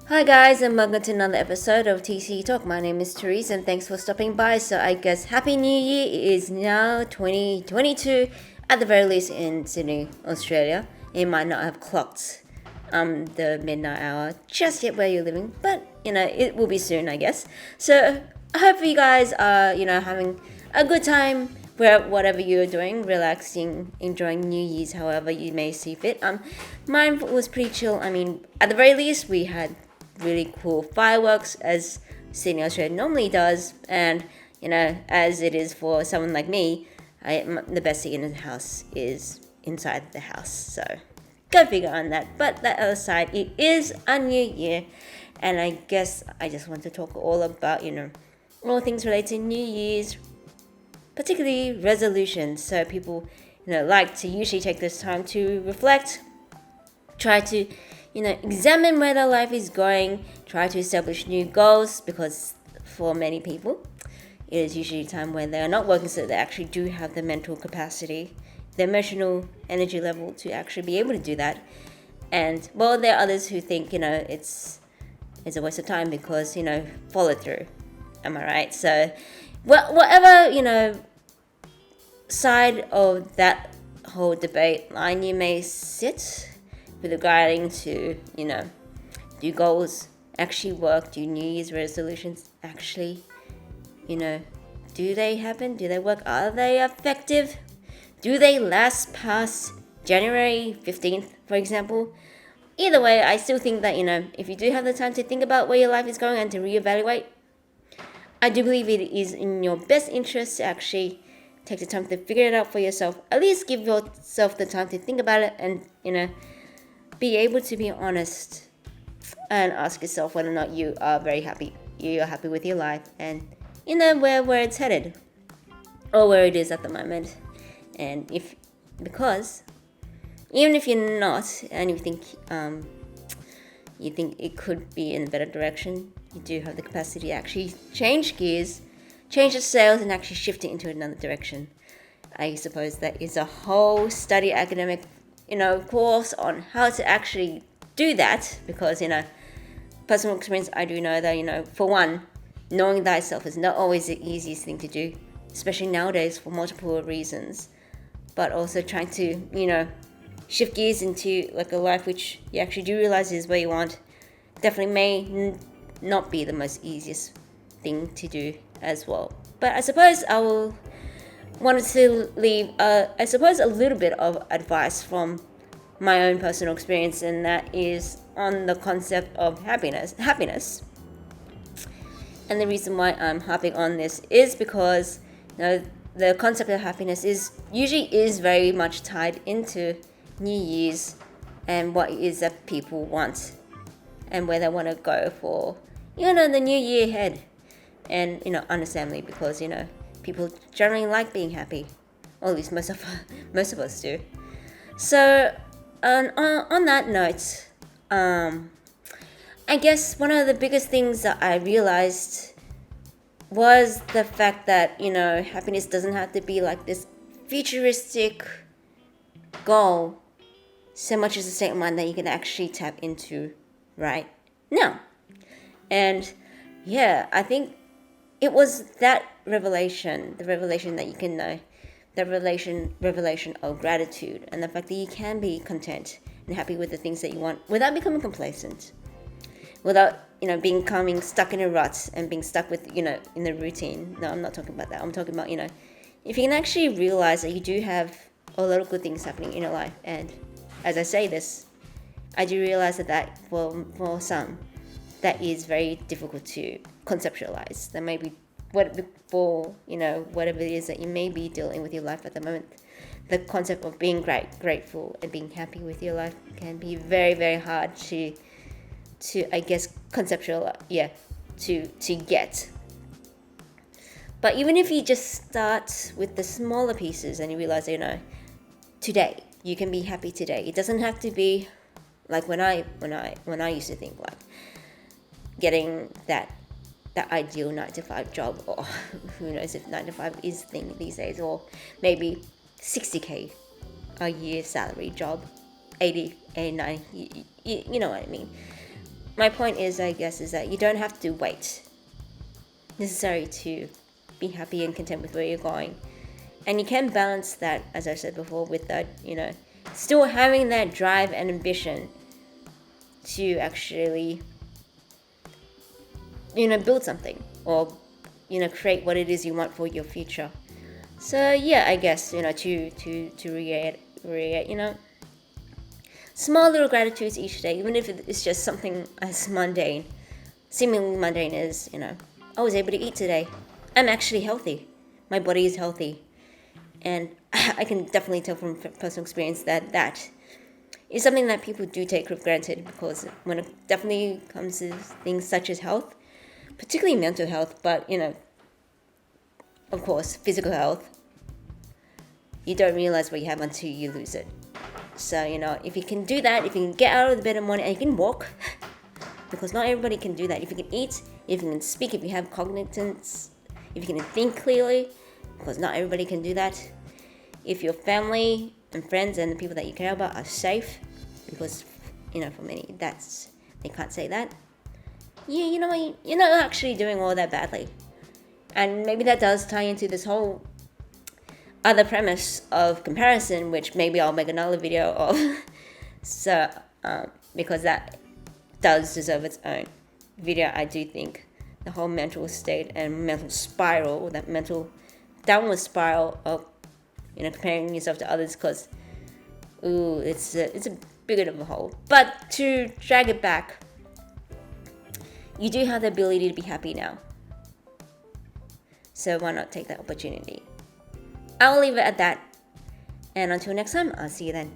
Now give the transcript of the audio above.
Hi guys, and welcome to another episode of TC Talk. My name is Therese, and thanks for stopping by. So I guess Happy New Year. It is now 2022, at the very least in Sydney, Australia. It might not have clocked the midnight hour just yet where you're living, but it will be soon, I guess. So I hope you guys are having a good time where whatever you're doing, relaxing, enjoying New Year's, however you may see fit. Mine was pretty chill. I mean, at the very least, we had really cool fireworks as Sydney, Australia normally does, and as it is for someone like me, the best thing in the house is inside the house. So go figure on that. But that other side, it is a new year, and I guess I just want to talk all about all things related to New Year's, particularly resolutions. So people like to usually take this time to reflect, try to examine where their life is going, try to establish new goals, because for many people it is usually a time when they are not working, so they actually do have the mental capacity, the emotional energy level to actually be able to do that. And well, there are others who think it's a waste of time because follow through. Am I right? So whatever side of that whole debate line you may sit with regarding to do goals actually work, do New Year's resolutions actually do they happen, do they work, are they effective, do they last past January 15th, for example? Either way, I still think that if you do have the time to think about where your life is going and to reevaluate, I do believe it is in your best interest to actually take the time to figure it out for yourself. At least give yourself the time to think about it and be able to be honest and ask yourself whether or not you are very happy. You are happy with your life and where it's headed or where it is at the moment. And because even if you're not and you think it could be in a better direction, you do have the capacity to actually change gears, change the sails, and actually shift it into another direction. I suppose that is a whole study academic course on how to actually do that, because personal experience, I do know that for one, knowing thyself is not always the easiest thing to do, especially nowadays for multiple reasons. But also trying to shift gears into like a life which you actually do realize is where you want, definitely may not be the most easiest thing to do as well. But I suppose I will wanted to leave I suppose a little bit of advice from my own personal experience, and that is on the concept of happiness. And the reason why I'm harping on this is because the concept of happiness is very much tied into New Year's and what it is that people want and where they want to go for the new year ahead. And understandably, because people generally like being happy, or at least most of us do. So on that note, I guess one of the biggest things that I realized was the fact that happiness doesn't have to be like this futuristic goal, so much as a state of mind that you can actually tap into right now. And yeah, I think it was that revelation, the revelation that you can know, the revelation of gratitude, and the fact that you can be content and happy with the things that you want without becoming complacent, without becoming stuck in a rut and being stuck with in the routine. No, I'm not talking about that. I'm talking about if you can actually realize that you do have a lot of good things happening in your life. And as I say this, I do realize that for some, that is very difficult to conceptualize. That may be whatever it is that you may be dealing with your life at the moment. The concept of being grateful and being happy with your life can be very, very hard to I guess conceptual, to get. But even if you just start with the smaller pieces and you realize today you can be happy today. It doesn't have to be like when I used to think like getting that ideal 9-to-5 job, or who knows if 9-to-5 is a thing these days, or maybe 60k a year salary job, 80, 90, you know what I mean. my point is, I guess, is that you don't have to wait necessary to be happy and content with where you're going. And you can balance that, as I said before, with that, still having that drive and ambition to actually, build something or, create what it is you want for your future. So yeah, I guess, to reiterate, small little gratitudes each day, even if it's just something as mundane, seemingly mundane as, I was able to eat today. I'm actually healthy. My body is healthy. And I can definitely tell from personal experience that is something that people do take for granted, because when it definitely comes to things such as health, particularly mental health, but, of course, physical health, you don't realize what you have until you lose it. So, if you can do that, if you can get out of the bed in the morning and you can walk, because not everybody can do that. If you can eat, if you can speak, if you have cognizance, if you can think clearly, because not everybody can do that. If your family and friends and the people that you care about are safe, because, for many, they can't say that. Yeah, you know what, you're not actually doing all that badly. And maybe that does tie into this whole other premise of comparison, which maybe I'll make another video of. So, because that does deserve its own video, I do think. The whole mental state and mental spiral, that mental downward spiral of, comparing yourself to others, because, it's a bit of a hole. But to drag it back, you do have the ability to be happy now. So why not take that opportunity? I'll leave it at that. And until next time, I'll see you then.